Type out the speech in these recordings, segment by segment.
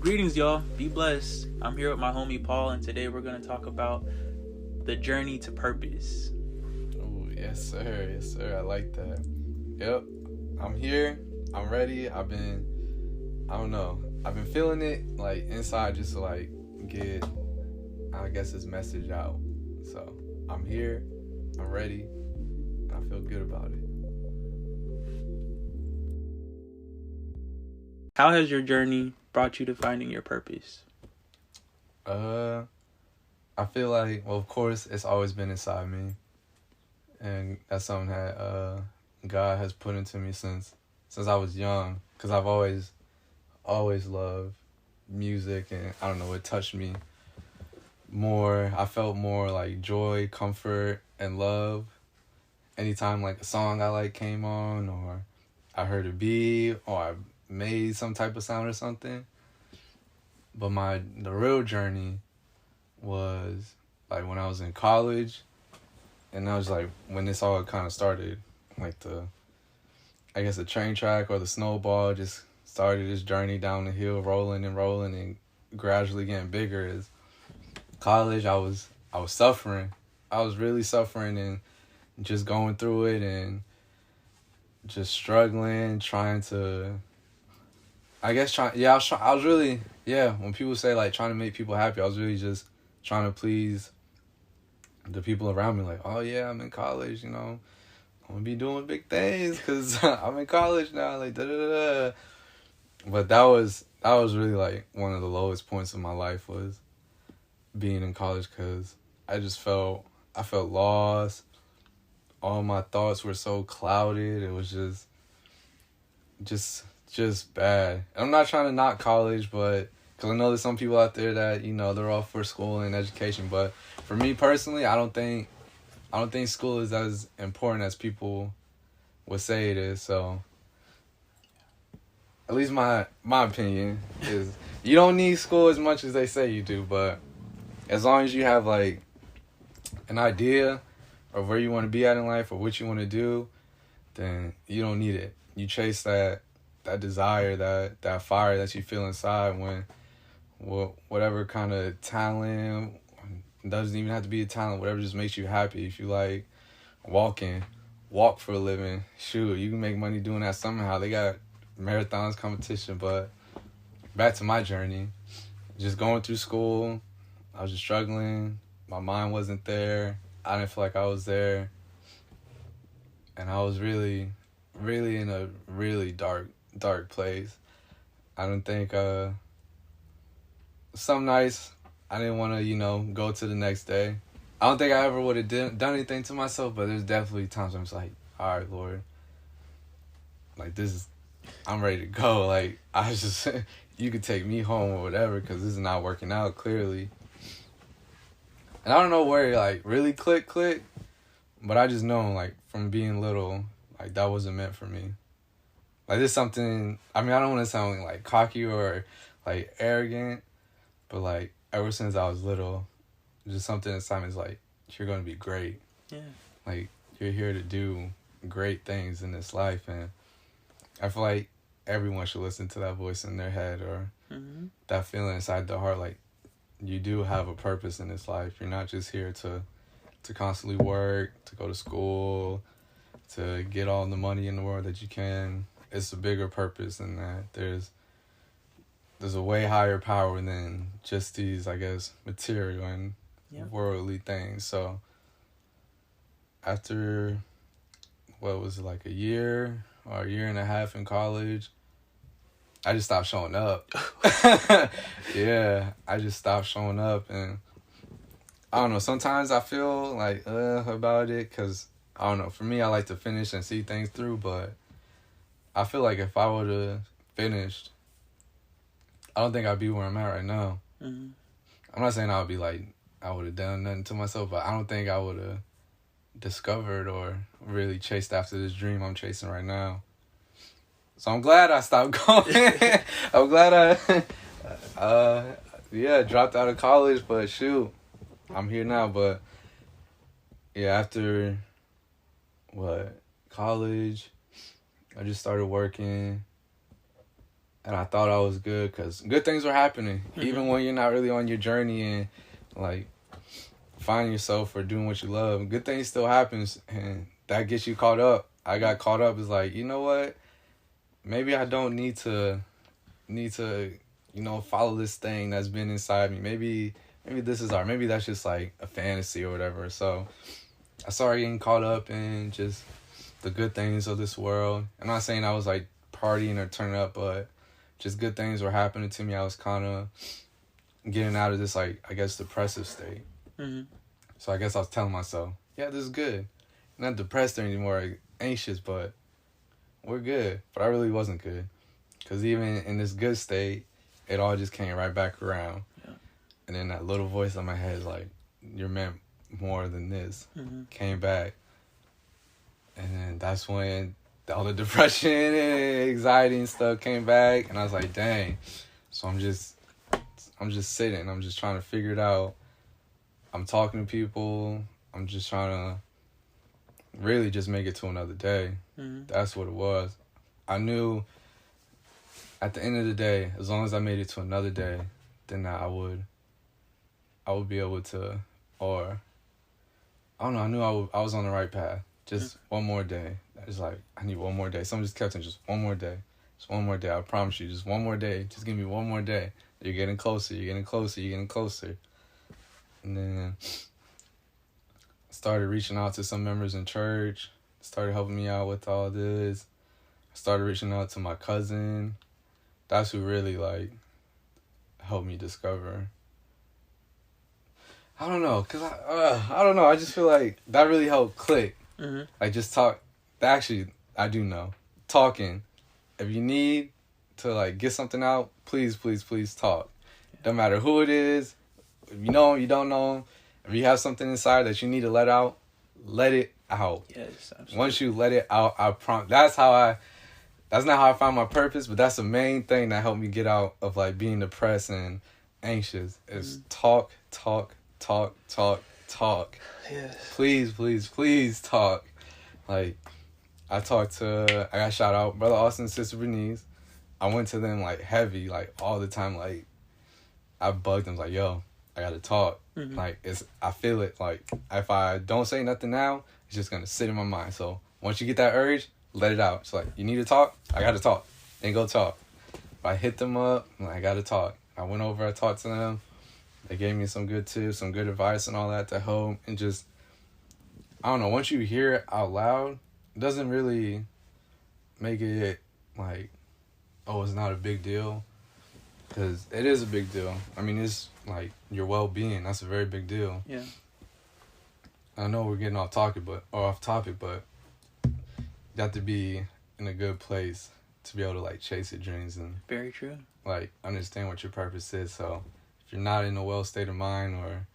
Greetings, y'all. Be blessed. I'm here with my homie Paul, and today we're going to talk about the journey to purpose. Oh, yes, sir. Yes, sir. I like that. Yep. I'm here. I'm ready. I've been feeling it, like, inside just to, like, get, I guess, this message out. So, I'm here. I'm ready. And I feel good about it. How has your journey brought you to finding your purpose? I feel like, well, of course, it's always been inside me. And that's something that God has put into me since I was young. Because I've always loved music, and I don't know, it touched me more. I felt more like joy, comfort, and love anytime like a song I like came on, or I heard a beat, or I made some type of sound or something. But the real journey was like when I was in college, and that was like when this all kind of started, like the train track or the snowball just started this journey down the hill, rolling and gradually getting bigger. Is college, I was suffering. I was really suffering and just going through it and just struggling, trying to, I was really, when people say like trying to make people happy, I was really just trying to please the people around me. Like, oh yeah, I'm in college, I'm gonna be doing big things because I'm in college now, like da-da-da-da. But that was really like one of the lowest points of my life, was being in college, because I felt lost. All my thoughts were so clouded. It was just bad. And I'm not trying to knock college, but because I know there's some people out there that they're all for school and education, but for me personally, I don't think school is as important as people would say it is. So at least my opinion is you don't need school as much as they say you do, but as long as you have like an idea of where you want to be at in life or what you want to do, then you don't need it. You chase that desire, that fire that you feel inside when whatever kind of talent, doesn't even have to be a talent, whatever just makes you happy. If you like walk for a living, shoot, you can make money doing that somehow. They got marathons, competition. But back to my journey, just going through school, I was just struggling. My mind wasn't there. I didn't feel like I was there. And I was really, really in a really dark place. I don't think some nights I didn't want to, go to the next day. I don't think I ever would have done anything to myself, but there's definitely times I'm just like, all right, Lord, like I'm ready to go. Like, you could take me home or whatever, because this is not working out clearly. And I don't know where it like really click, but I just know like from being little, like that wasn't meant for me. Like this something, I mean, I don't want to sound like cocky or like arrogant, but like ever since I was little, just something inside me is like, you're going to be great. Yeah. Like, you're here to do great things in this life. And I feel like everyone should listen to that voice in their head, or that feeling inside the heart. Like, you do have a purpose in this life. You're not just here to constantly work, to go to school, to get all the money in the world that you can. It's a bigger purpose than that. There's a way higher power than just these, I guess, material and worldly things. So after, what was it, like a year or a year and a half in college, I just stopped showing up. Yeah, I just stopped showing up. And I don't know, sometimes I feel like about it, because I don't know, for me, I like to finish and see things through, but I feel like if I would have finished, I don't think I'd be where I'm at right now. I'm not saying I would be like, I would have done nothing to myself, but I don't think I would have discovered or really chased after this dream I'm chasing right now. So I'm glad I stopped going. I'm glad I, dropped out of college, but shoot, I'm here now. But yeah, after college, I just started working. and I thought I was good because good things were happening. Mm-hmm. Even when you're not really on your journey and, like, finding yourself or doing what you love, good things still happens, and that gets you caught up. I got caught up. It's like, you know what? Maybe I don't need to, follow this thing that's been inside me. Maybe this is art. Maybe that's just, like, a fantasy or whatever. So I started getting caught up in just the good things of this world. I'm not saying I was, like, partying or turning up, but just good things were happening to me. I was kind of getting out of this, like, I guess, depressive state. Mm-hmm. So I guess I was telling myself, yeah, this is good. I'm not depressed anymore, like, anxious, but we're good. But I really wasn't good. Because even in this good state, it all just came right back around. Yeah. And then that little voice in my head is like, you're meant more than this. Mm-hmm. Came back. And then that's when all the depression and anxiety and stuff came back. And I was like, dang. So I'm just sitting. I'm just trying to figure it out. I'm talking to people. I'm just trying to really just make it to another day. Mm-hmm. That's what it was. I knew at the end of the day, as long as I made it to another day, then I would be able to, or I don't know, I knew I was on the right path. Just one more day. I was like, I need one more day. Someone just kept saying, just one more day. Just one more day. I promise you, just one more day. Just give me one more day. You're getting closer. You're getting closer. You're getting closer. And then I started reaching out to some members in church. Started helping me out with all this. I started reaching out to my cousin. That's who really, like, helped me discover. I don't know, because I don't know. I just feel like that really helped click. Mm-hmm. Like, just talk. Actually, I do know. Talking. If you need to, like, get something out, please, please, please talk. Don't matter who it is. If you know, you don't know. If you have something inside that you need to let out, let it out. Yes, absolutely. Once you let it out, I promise. That's not how I found my purpose, but that's the main thing that helped me get out of, like, being depressed and anxious is talk. Yes. Please, please, please talk. Like, I got shout out Brother Austin and Sister Bernice. I went to them, like, heavy, like, all the time. Like, I bugged them, like, yo, I gotta talk. Mm-hmm. Like, I feel it. Like, if I don't say nothing now, it's just gonna sit in my mind. So once you get that urge, let it out. It's like, you need to talk? I gotta talk. Then go talk. If I hit them up, I'm like, I gotta talk. I went over, I talked to them. They gave me some good tips, some good advice and all that to help. And just, I don't know, once you hear it out loud, it doesn't really make it like, oh, it's not a big deal. Because it is a big deal. I mean, it's like your well-being. That's a very big deal. Yeah. I know we're getting off topic, but you have to be in a good place to be able to, like, chase your dreams and, Very true. like, understand what your purpose is. So if you're not in a well state of mind or,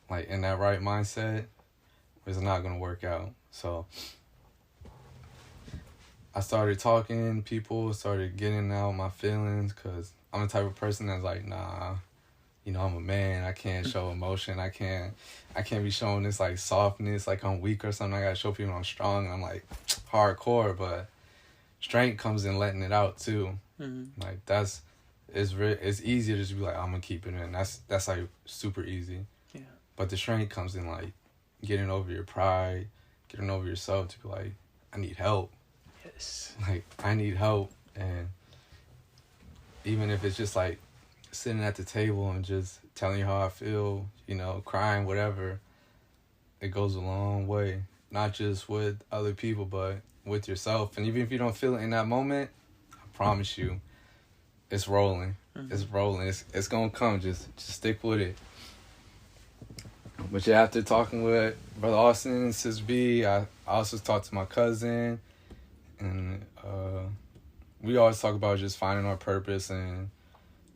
like, in that right mindset, it's not going to work out. So I started talking to people, started getting out my feelings, because I'm the type of person that's like, nah, you know, I'm a man. I can't show emotion. I can't be showing this, like, softness, like I'm weak or something. I got to show people I'm strong. I'm, like, hardcore, but strength comes in letting it out too. Mm-hmm. Like, it's easier to just be like, I'm gonna keep it in. That's like super easy. Yeah. But the strength comes in, like, getting over your pride, getting over yourself to be like, I need help. Yes. Like, I need help. And even if it's just, like, sitting at the table and just telling you how I feel, you know, crying, whatever, it goes a long way. Not just with other people, but with yourself. And even if you don't feel it in that moment, I promise you, it's rolling. Mm-hmm. It's rolling. It's gonna come. Just stick with it. But yeah, after talking with Brother Austin and Sis B, I also talked to my cousin, and we always talk about just finding our purpose and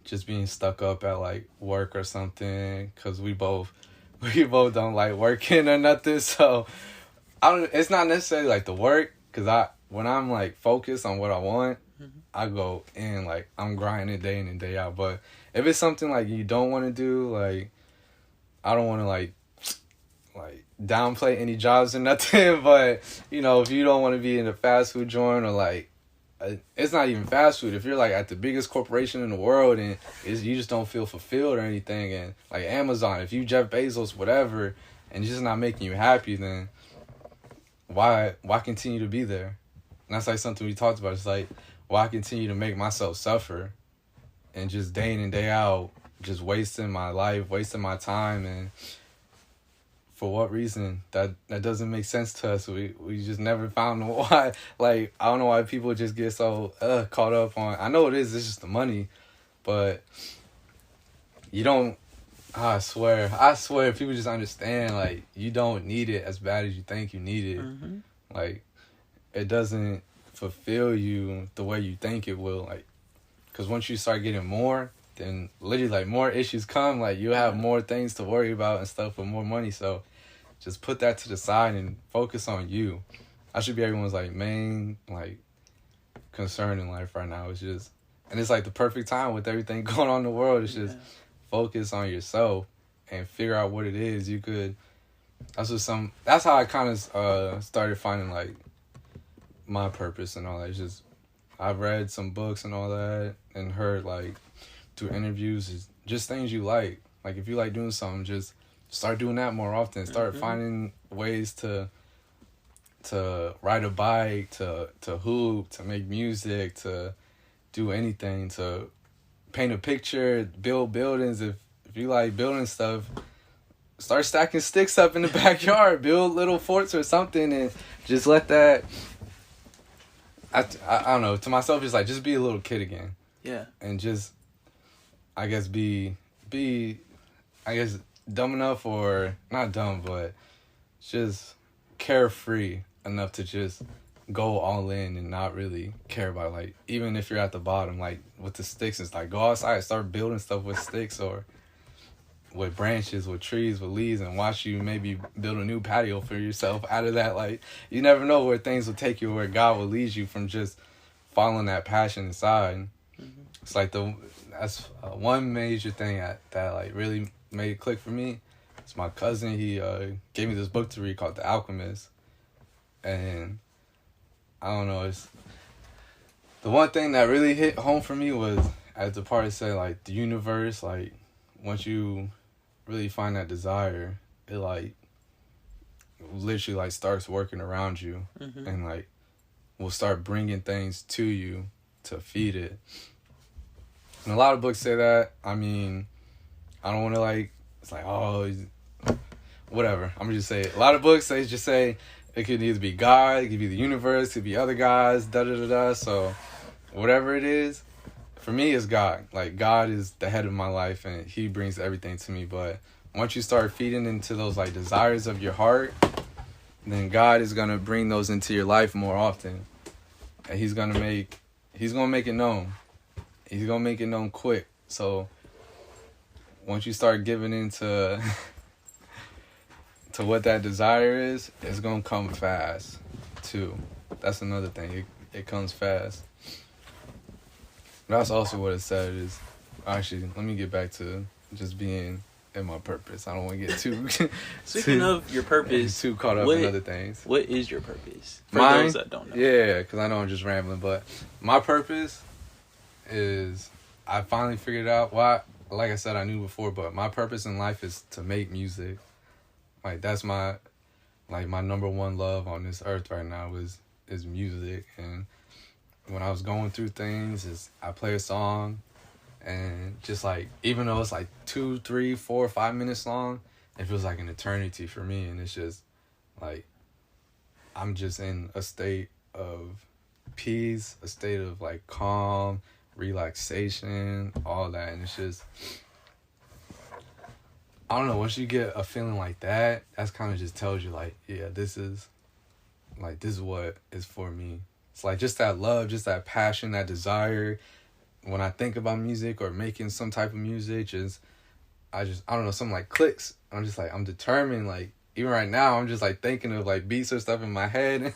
just being stuck up at, like, work or something, because we both don't like working or nothing. So it's not necessarily like the work, because when I'm, like, focused on what I want, mm-hmm. I go in, like, I'm grinding day in and day out. But if it's something, like, you don't want to do, like, I don't want to, like downplay any jobs or nothing, but, you know, if you don't want to be in a fast food joint or, like, it's not even fast food. If you're like at the biggest corporation in the world and you just don't feel fulfilled or anything, and like Amazon, if you Jeff Bezos, whatever, and it's just not making you happy, then why continue to be there? And that's like something we talked about. It's like, why continue to make myself suffer and just day in and day out just wasting my life, wasting my time, and for what reason? That doesn't make sense to us. We just never found why. Like, I don't know why people just get so caught up on. I know it's just the money, but you don't. I swear, people just understand. Like, you don't need it as bad as you think you need it. Mm-hmm. Like, it doesn't fulfill you the way you think it will. Like, because once you start getting more, then literally like more issues come. Like, you have more things to worry about and stuff with more money. So just put that to the side and focus on you. I should be everyone's like main like concern in life right now. It's just, and it's like the perfect time with everything going on in the world. It's just focus on yourself and figure out what it is you could. That's how I kind of started finding like my purpose and all that. It's just, I've read some books and all that and heard like through interviews, is just things you like. Like, if you like doing something, just start doing that more often. Start finding ways to ride a bike, to hoop, to make music, to do anything, to paint a picture, build buildings. If you like building stuff, start stacking sticks up in the backyard, build little forts or something, and just let that. I don't know. To myself, it's like, just be a little kid again. Yeah. And just, I guess, be dumb enough, or not dumb, but just carefree enough to just go all in and not really care about, like, even if you're at the bottom, like with the sticks, it's like, go outside, start building stuff with sticks or with branches, with trees, with leaves, and watch you maybe build a new patio for yourself out of that. Like, you never know where things will take you, where God will lead you from just following that passion inside. Mm-hmm. It's like that's one major thing that like really made it click for me. It's my cousin. He gave me this book to read called The Alchemist, and I don't know. It's the one thing that really hit home for me was, as the part said, like, the universe, like, once you really find that desire, it like literally like starts working around you, and like will start bringing things to you to feed it. And a lot of books say that. I mean, I don't want to like, it's like, oh, whatever. I'm gonna just say it. A lot of books just say it could either be God, it could be the universe, it could be other guys, da-da-da-da. So whatever it is, for me, it's God. Like, God is the head of my life, and he brings everything to me. But once you start feeding into those like desires of your heart, then God is gonna bring those into your life more often, and he's gonna make it known. He's gonna make it known quick. So once you start giving into to what that desire is, it's gonna come fast too. That's another thing. It comes fast. That's also what it said is, actually, let me get back to just being in my purpose. I don't want to get too Speaking of your purpose, too caught up in other things. What is your purpose? For Mine, those that don't know. Yeah, because I know I'm just rambling, but my purpose is, I finally figured out why. Like I said, I knew before, but my purpose in life is to make music. Like, that's my number one love on this earth right now is music. And when I was going through things, I play a song, and just like, even though it's like 2, 3, 4, 5 minutes long, it feels like an eternity for me. And it's just like, I'm just in a state of peace, a state of like calm, relaxation, all that. And it's just, I don't know, once you get a feeling like that, that's kind of just tells you like, yeah, this is what is for me. It's like just that love, just that passion, that desire. When I think about music or making some type of music, I don't know, something like clicks. I'm just like, I'm determined. Like, even right now, I'm just like thinking of like beats or stuff in my head.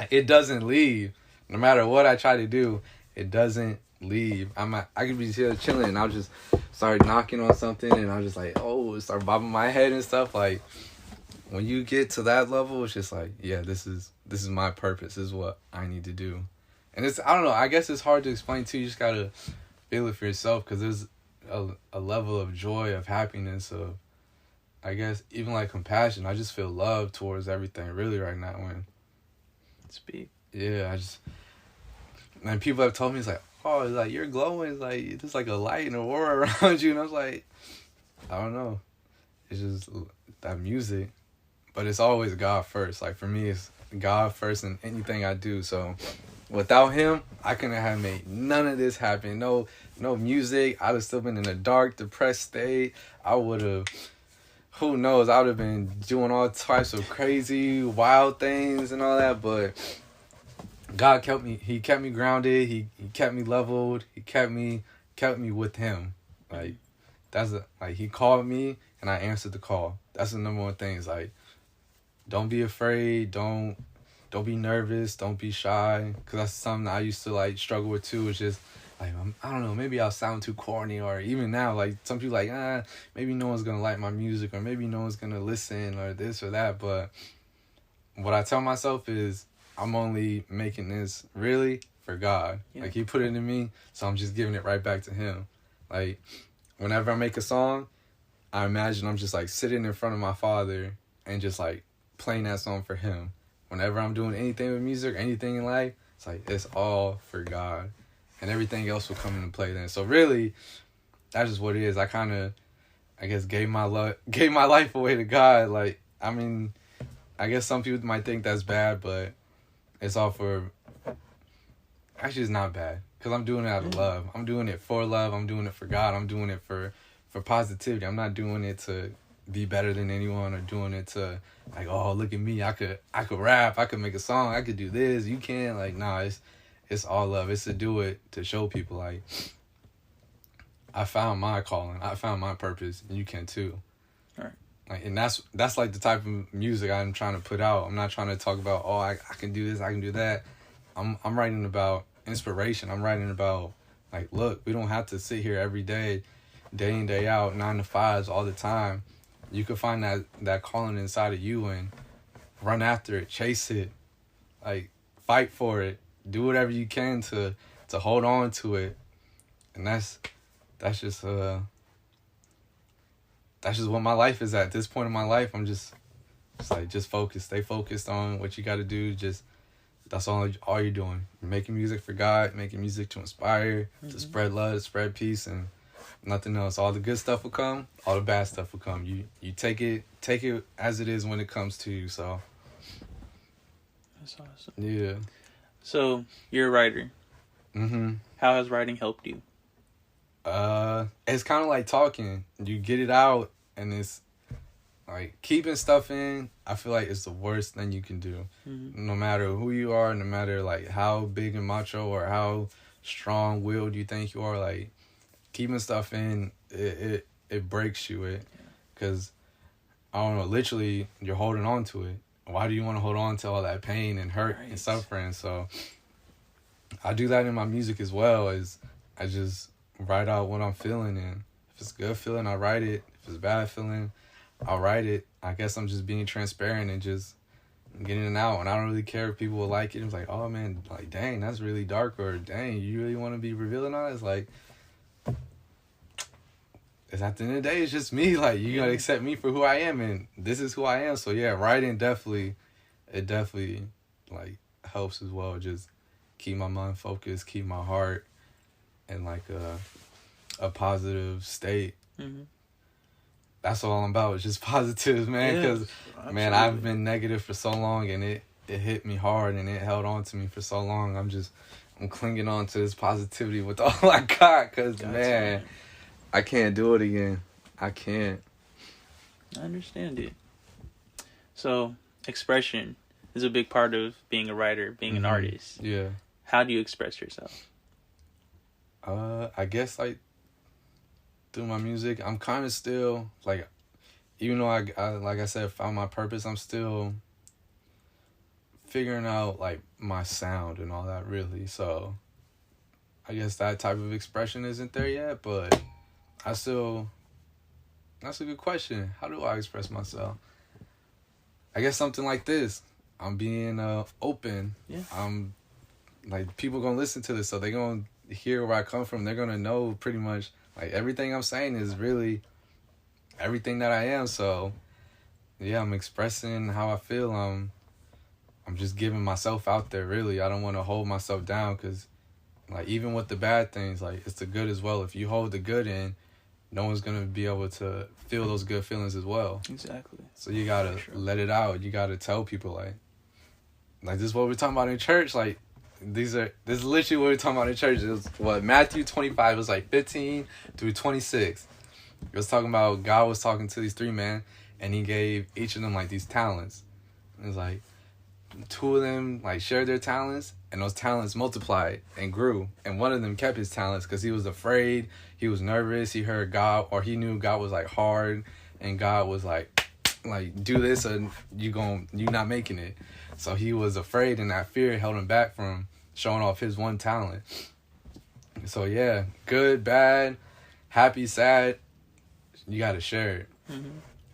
It doesn't leave. No matter what I try to do, it doesn't leave. I could be here chilling, and I'll just start knocking on something, and I'll just like, oh, start bobbing my head and stuff. Like, when you get to that level, it's just like, yeah, this is my purpose. This is what I need to do. And I don't know, I guess it's hard to explain too. You just gotta feel it for yourself, because there's a level of joy, of happiness, of, I guess, even like compassion. I just feel love towards everything really right now. When Speak. yeah, and people have told me, it's like, oh, it's like you're glowing, it's like there's like a light and aura around you, and I was like, I don't know, it's just that music. But it's always God first. Like, for me, it's God first in anything I do. So without him, I couldn't have made none of this happen. No music. I'd have still been in a dark, depressed state. I would have, who knows, I would have been doing all types of crazy, wild things and all that. But God kept me. He kept me grounded. He kept me leveled. He kept me with him. Like, he called me and I answered the call. That's the number one thing. Is like, don't be afraid. Don't be nervous. Don't be shy. Because that's something I used to, like, struggle with, too. It's just, like, I don't know, maybe I'll sound too corny. Or even now, like, some people like, maybe no one's going to like my music. Or maybe no one's going to listen or this or that. But what I tell myself is, I'm only making this really for God. Yeah. Like, he put it in me, so I'm just giving it right back to him. Like, whenever I make a song, I imagine I'm just, like, sitting in front of my Father and just, like, playing that song for him. Whenever I'm doing anything with music, anything in life, it's like, it's all for God, and everything else will come into play then. So really, that's just what it is. I kind of, I guess, gave my life away to God. Like, I mean, I guess some people might think that's bad, but it's all for, actually it's not bad, because I'm doing it out of love. I'm doing it for love. I'm doing it for God. I'm doing it for positivity. I'm not doing it to be better than anyone, or doing it to, like, oh, look at me, I could rap, I could make a song, I could do this, you can't. Like, nah, it's all love. It's to do it to show people, like, I found my calling, I found my purpose, and you can too. All right. Like, and that's like the type of music I'm trying to put out. I'm not trying to talk about, oh, I can do this, I can do that. I'm writing about inspiration. I'm writing about, like, look, we don't have to sit here every day in, day out, 9 to 5s all the time. You can find that calling inside of you and run after it, chase it, like, fight for it, do whatever you can to hold on to it. And that's just what my life is at this point in my life. I'm just focused, stay focused on what you got to do. Just, that's all you're doing. You're making music for God, making music to inspire, to spread love, to spread peace, and nothing else. All the good stuff will come, all the bad stuff will come. You take it as it is when it comes to you. So that's awesome. Yeah. So you're a writer. Mm-hmm. How has writing helped you? It's kind of like talking. You get it out, and it's like keeping stuff in. I feel like it's the worst thing you can do. Mm-hmm. No matter who you are, no matter, like, how big and macho or how strong-willed you think you are, like, keeping stuff in, it breaks you. Because, I don't know, literally, you're holding on to it. Why do you want to hold on to all that pain and hurt and suffering? So I do that in my music as well. Is I just write out what I'm feeling, and if it's a good feeling, I write it. If it's a bad feeling, I'll write it. I guess I'm just being transparent and just getting it out, and I don't really care if people will like it. It's like, oh man, like, dang, that's really dark, or dang, you really want to be revealing on it? It's like, it's at the end of the day, it's just me. Like, you gotta accept me for who I am, and this is who I am. So yeah, writing definitely like helps as well. Just keep my mind focused, keep my heart in, like, a positive state. Mm-hmm. That's all I'm about. It's just positives, man. Because man, I've been negative for so long, and it hit me hard, and it held on to me for so long. I'm clinging on to this positivity with all I got. Because man, I can't do it again. I can't. I understand it. So, expression is a big part of being a writer, being an artist. Yeah. How do you express yourself? I guess, like, through my music. I'm kind of still, like, even though I like I said, found my purpose, I'm still figuring out, like, my sound and all that, really. So I guess that type of expression isn't there yet, but that's a good question. How do I express myself? I guess something like this. I'm being open. Yeah. I'm like people gonna listen to this, so they gonna hear where I come from. They're gonna know pretty much like everything I'm saying is really everything that I am. So yeah, I'm expressing how I feel. I'm just giving myself out there. Really, I don't want to hold myself down, because like even with the bad things, like it's the good as well. If you hold the good in, no one's gonna be able to feel those good feelings as well. Exactly. So you gotta let it out. You gotta tell people like this is what we're talking about in church. Like this is literally what we're talking about in church. It was what Matthew 25 was like 15 through 26. It was talking about God was talking to these three men, and he gave each of them like these talents. It was like two of them like shared their talents, and those talents multiplied and grew, and one of them kept his talents because he was afraid, he was nervous, he heard God, or he knew God was like hard, and God was like do this and you not making it. So he was afraid, and that fear held him back from showing off his one talent. So yeah, good, bad, happy, sad, you gotta share it.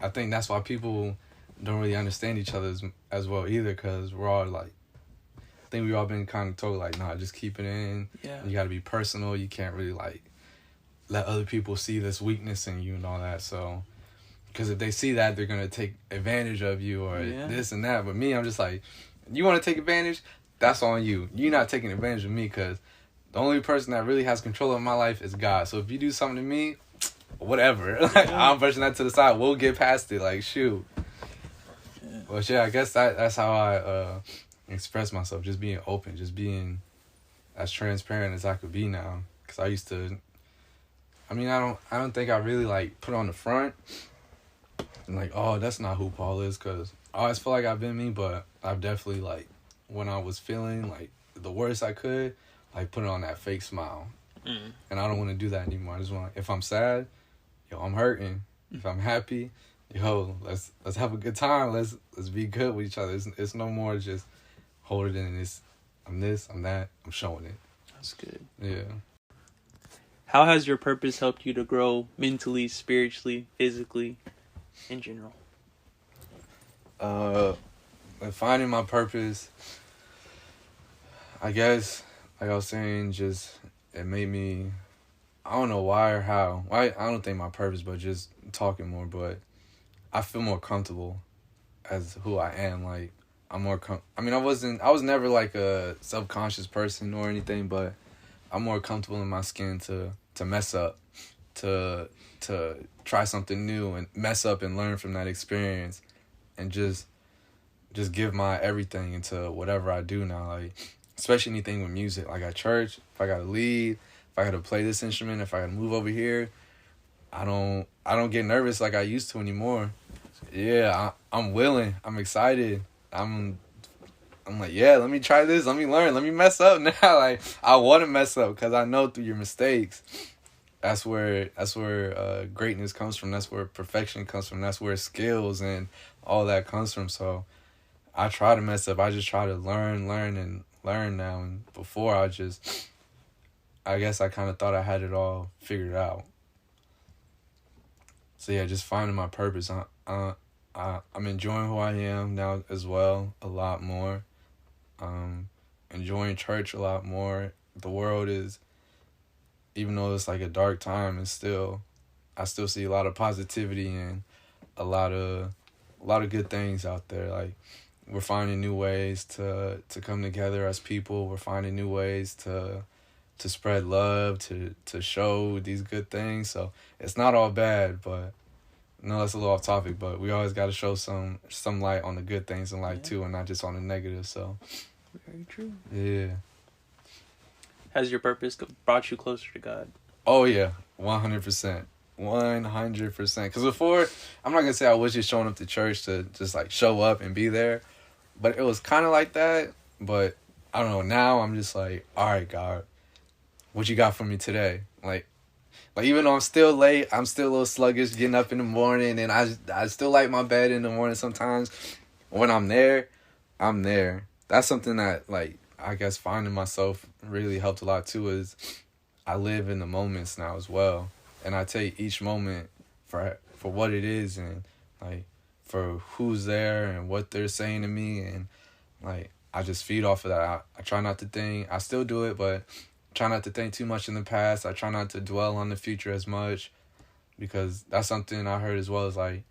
I think that's why people don't really understand each other as well either, because we're all like, I think we've all been kind of told like, nah, just keep it in. Yeah. You got to be personal. You can't really like let other people see this weakness in you and all that. So, because if they see that, they're gonna take advantage of you or this and that. But me, I'm just like, you want to take advantage? That's on you. You're not taking advantage of me, because the only person that really has control of my life is God. So if you do something to me, whatever, like I'm pushing that to the side. We'll get past it. Like shoot. But yeah, I guess that's how I express myself. Just being open, just being as transparent as I could be now. Because I used to. I mean, I don't think I really like put on the front and like, oh, that's not who Paul is. Because I always feel like I've been me, but I've definitely like when I was feeling like the worst I could, like put on that fake smile. And I don't want to do that anymore. I just want, if I'm sad, yo, I'm hurting. If I'm happy, yo, let's have a good time. Let's be good with each other. It's no more just hold it in. I'm this, I'm that. I'm showing it. That's good. Yeah. How has your purpose helped you to grow mentally, spiritually, physically, in general? Finding my purpose, I guess, like I was saying, just it made me, I don't know why or how. I don't think my purpose, but just talking more. But I feel more comfortable as who I am. Like I'm more. I mean, I was never like a subconscious person or anything, but I'm more comfortable in my skin to mess up, to try something new and mess up and learn from that experience, and just give my everything into whatever I do now. Like especially anything with music. Like at church, if I gotta lead, if I gotta play this instrument, if I gotta move over here, I don't get nervous like I used to anymore. Yeah, I'm willing. I'm excited. I'm like, yeah, let me try this. Let me learn. Let me mess up now. Like I want to mess up because I know through your mistakes, that's where greatness comes from. That's where perfection comes from. That's where skills and all that comes from. So I try to mess up. I just try to learn now. And before I guess I kind of thought I had it all figured out. So yeah, just finding my purpose. I'm enjoying who I am now as well a lot more. Enjoying church a lot more. The world is, even though it's like a dark time, I still see a lot of positivity and a lot of good things out there. Like we're finding new ways to come together as people. We're finding new ways to spread love, to show these good things. So it's not all bad, but no, that's a little off topic, but we always got to show some light on the good things in life too, and not just on the negative. So very true. Yeah. Has your purpose brought you closer to God? Oh yeah, 100%. 100%. Because before, I'm not gonna say I was just showing up to church to just like show up and be there, but it was kind of like that. But I don't know. Now I'm just like, all right, God, what you got for me today? Like even though I'm still late, I'm still a little sluggish getting up in the morning, and I still like my bed in the morning sometimes. When I'm there, I'm there. That's something that, like, I guess finding myself really helped a lot too, is I live in the moments now as well. And I take each moment for what it is, and like for who's there and what they're saying to me, and like I just feed off of that. I try not to think. I still do it, but try not to think too much in the past. I try not to dwell on the future as much, because that's something I heard as well, is like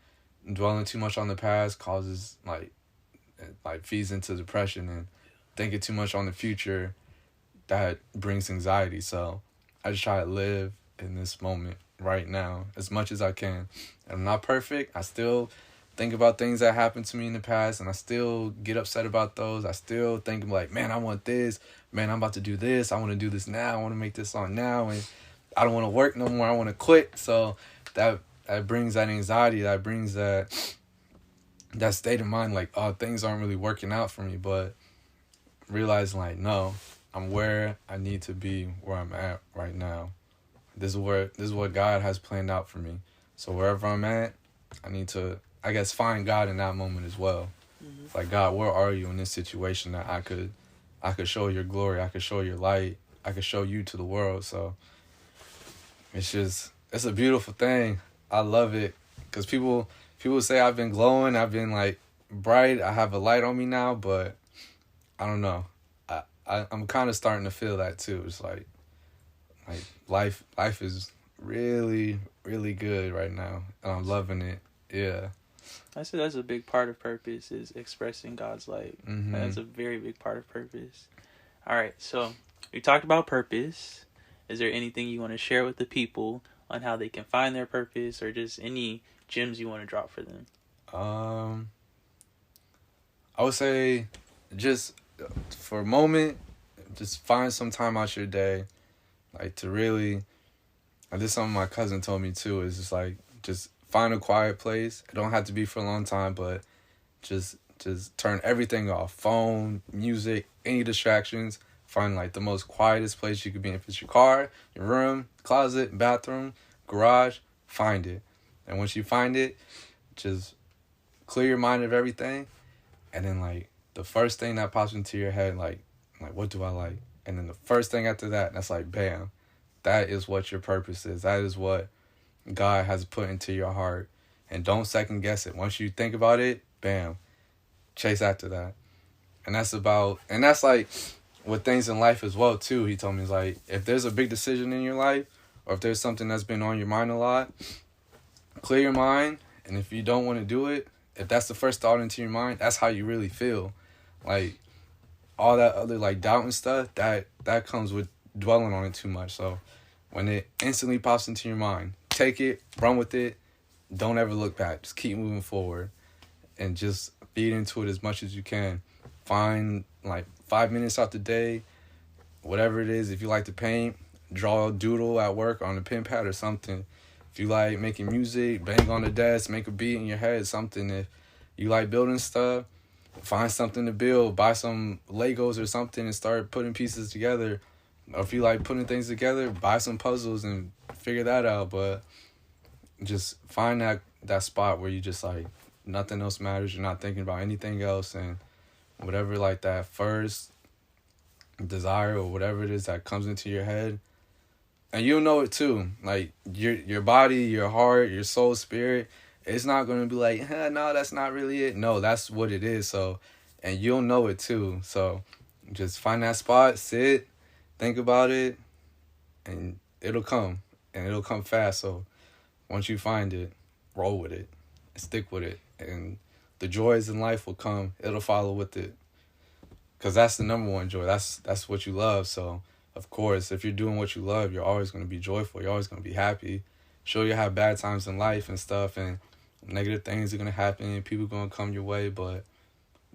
dwelling too much on the past causes like feeds into depression, and thinking too much on the future, that brings anxiety. So I just try to live in this moment right now as much as I can. And I'm not perfect. I still think about things that happened to me in the past, and I still get upset about those. I still think like, man, I want this. Man, I'm about to do this. I want to do this now. I want to make this song now, and I don't want to work no more. I want to quit. So that brings that anxiety. That brings that state of mind, like, oh, things aren't really working out for me. But realizing like, no, I'm where I need to be, where I'm at right now. This is what God has planned out for me. So wherever I'm at, I need to, I guess, find God in that moment as well. Mm-hmm. Like, God, where are you in this situation that I could show your glory, I could show your light, I could show you to the world. So it's a beautiful thing. I love it, because people say I've been glowing, I've been like bright, I have a light on me now, but I don't know. I'm kind of starting to feel that too. It's like life is really, really good right now, and I'm loving it. Yeah. I said that's a big part of purpose, is expressing God's light. Mm-hmm. That's a very big part of purpose. All right, so we talked about purpose. Is there anything you want to share with the people on how they can find their purpose, or just any gems you want to drop for them? I would say, just for a moment, just find some time out your day, like, to really, and this is something my cousin told me too, is just like, just find a quiet place. It don't have to be for a long time, but just turn everything off. Phone, music, any distractions. Find like the most quietest place you could be in. If it's your car, your room, closet, bathroom, garage, find it. And once you find it, just clear your mind of everything. And then like the first thing that pops into your head, like what do I like? And then the first thing after that, that's like, bam, that is what your purpose is. That is what God has put into your heart. And don't second guess it. Once you think about it, bam, chase after that. And that's like with things in life as well too. He told me, like, if there's a big decision in your life, or if there's something that's been on your mind a lot, clear your mind. And if you don't want to do it, if that's the first thought into your mind, that's how you really feel. Like, all that other like doubt and stuff, that comes with dwelling on it too much. So when it instantly pops into your mind, take it, run with it, don't ever look back. Just keep moving forward, and just feed into it as much as you can. Find like 5 minutes out the day, whatever it is. If you like to paint, draw a doodle at work on a pen pad or something. If you like making music, bang on the desk, make a beat in your head, something. If you like building stuff, find something to build, buy some Legos or something and start putting pieces together. Or if you like putting things together, buy some puzzles and figure that out. But just find that spot where you just like, nothing else matters. You're not thinking about anything else, and whatever like that first desire or whatever it is that comes into your head, and you'll know it too. Like your body, your heart, your soul, spirit, it's not gonna be like, no, that's not really it. No, that's what it is. So, and you'll know it too. So just find that spot, sit, think about it, and it'll come, and it'll come fast. So once you find it, roll with it, stick with it, and the joys in life will come. It'll follow with it, because that's the number one joy. That's what you love. So of course, if you're doing what you love, you're always going to be joyful. You're always going to be happy. Sure, you have bad times in life and stuff, and negative things are going to happen, and people are going to come your way, but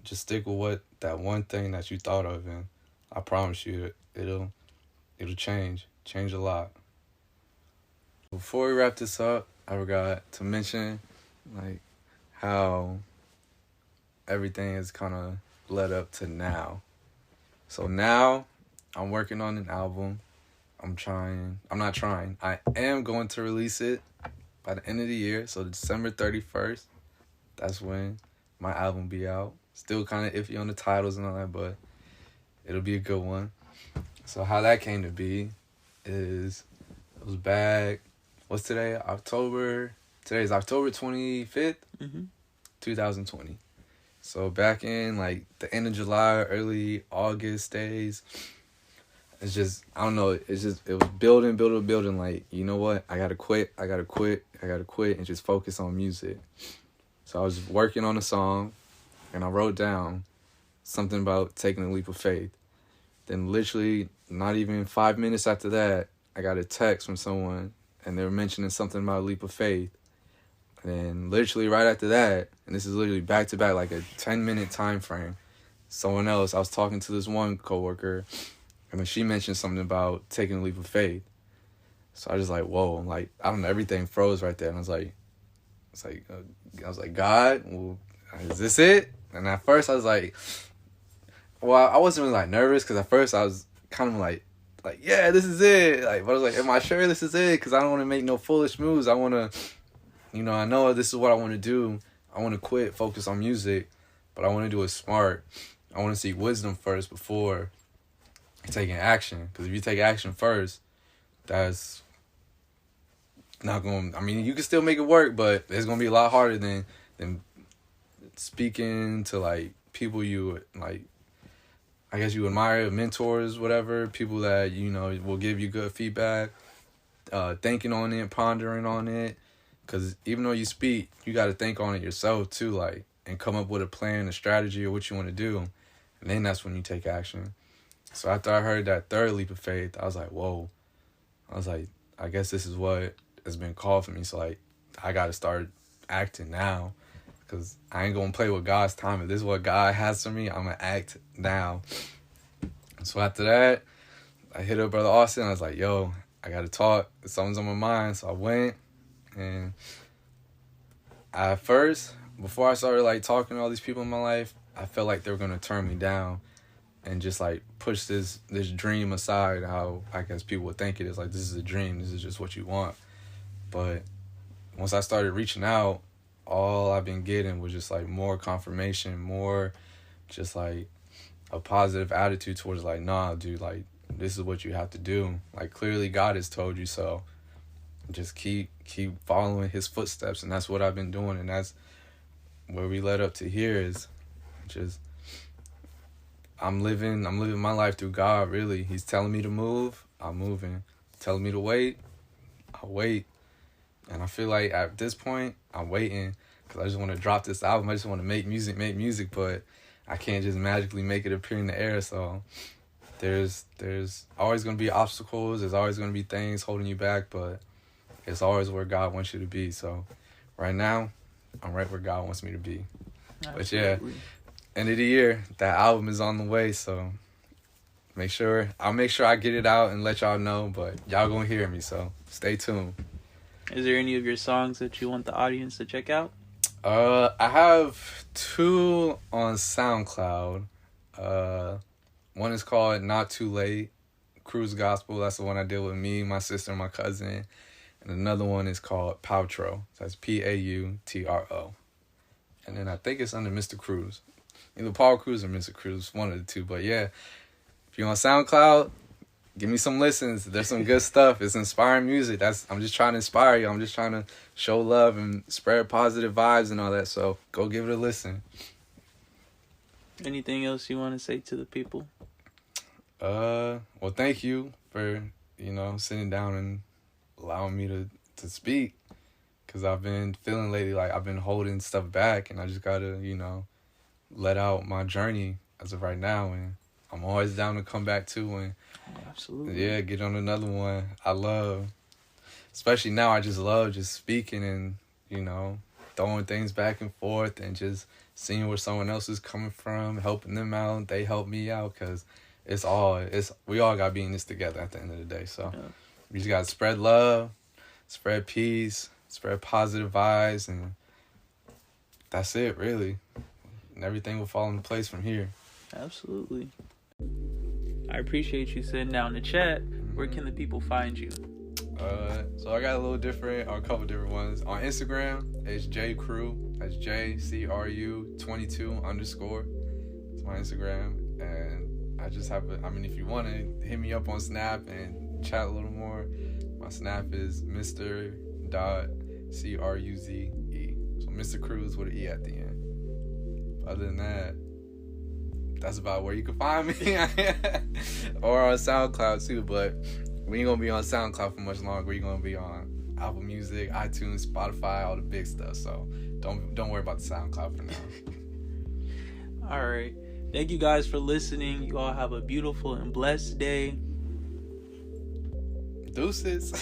just stick with that one thing that you thought of, and I promise you, it'll change a lot. Before we wrap this up, I forgot to mention like how everything is kind of led up to now. So now I'm working on an album. I am going to release it by the end of the year. So December 31st, that's when my album be out. Still kind of iffy on the titles and all that, but it'll be a good one. So how that came to be is, it was back, what's today? Today's October 25th, 2020. So back in like the end of July, early August days, it's just, I don't know, it's just, it was building, like, you know what, I gotta quit, and just focus on music. So I was working on a song, and I wrote down something about taking a leap of faith. Then literally, not even 5 minutes after that, I got a text from someone, and they were mentioning something about a leap of faith. And then literally right after that, and this is literally back to back, like a 10-minute time frame, someone else, I was talking to this one coworker, and then she mentioned something about taking a leap of faith. So I was like, whoa, like, I don't know, everything froze right there. And I was like, God, well, is this it? And at first I was like, well, I wasn't really like nervous, because at first I was kind of like, yeah, this is it. Like, but I was like, am I sure this is it? Because I don't want to make no foolish moves. I want to, I know this is what I want to do. I want to quit, focus on music, but I want to do it smart. I want to seek wisdom first before taking action. Because if you take action first, that's not going to, I mean, you can still make it work, but it's going to be a lot harder than speaking to, like, people you, like, I guess you admire, mentors, whatever, people that, will give you good feedback, thinking on it, pondering on it. Because even though you speak, you got to think on it yourself, too, like, and come up with a plan, a strategy, or what you want to do. And then that's when you take action. So after I heard that third leap of faith, I was like, whoa. I was like, I guess this is what has been called for me. So, like, I got to start acting now. Because I ain't going to play with God's time. If this is what God has for me, I'm going to act now. So after that, I hit up Brother Austin. I was like, yo, I got to talk. Something's on my mind. So I went. And at first, before I started, like, talking to all these people in my life, I felt like they were going to turn me down and just, like, push this dream aside, how I guess people would think it is. Like, this is a dream. This is just what you want. But once I started reaching out, all I've been getting was just, like, more confirmation, more just, like, a positive attitude towards, like, nah, dude, like, this is what you have to do. Like, clearly God has told you so. Just keep following his footsteps, and that's what I've been doing, and that's where we led up to here is just I'm living my life through God, really. He's telling me to move, I'm moving. Telling me to wait, I wait. And I feel like at this point, I'm waiting because I just want to drop this album. I just want to make music, but I can't just magically make it appear in the air. So there's always going to be obstacles. There's always going to be things holding you back, but it's always where God wants you to be. So right now, I'm right where God wants me to be. Absolutely. But yeah, end of the year, that album is on the way. So I'll make sure I get it out and let y'all know. But y'all gonna hear me, so stay tuned. Is there any of your songs that you want the audience to check out? I have 2 on SoundCloud. One is called Not Too Late, Cruz Gospel. That's the one I did with me, my sister, and my cousin. And another one is called Pautro. So that's Pautro. And then I think it's under Mr. Cruz. Either Paul Cruz or Mr. Cruz, one of the two. But yeah, if you're on SoundCloud, give me some listens. There's some good stuff. It's inspiring music. I'm just trying to inspire you. I'm just trying to show love and spread positive vibes and all that. So go give it a listen. Anything else you want to say to the people? Well, thank you for, sitting down and allowing me to speak. Because I've been feeling lately like I've been holding stuff back, and I just got to, let out my journey as of right now. And I'm always down to come back to and absolutely, yeah, get on another one. Especially now, I just love just speaking and, throwing things back and forth and just seeing where someone else is coming from, helping them out. They help me out because we all got to be in this together at the end of the day. So we just got to spread love, spread peace, spread positive vibes, and that's it, really. And everything will fall into place from here. Absolutely. I appreciate you sitting down to chat. Where can the people find you? So I got a couple different ones. On Instagram, it's JCrew. That's JCRU 22 _. It's my Instagram. And I just have if you want to hit me up on Snap and chat a little more, my Snap is Mr. Cruze. So Mr. Cruz with an E at the end. other than that, that's about where you can find me. Or on SoundCloud too, but we ain't gonna be on SoundCloud for much longer. We're gonna be on Apple Music, iTunes, Spotify, all the big stuff. So don't worry about the SoundCloud for now. All right. Thank you guys for listening. You all have a beautiful and blessed day. Deuces.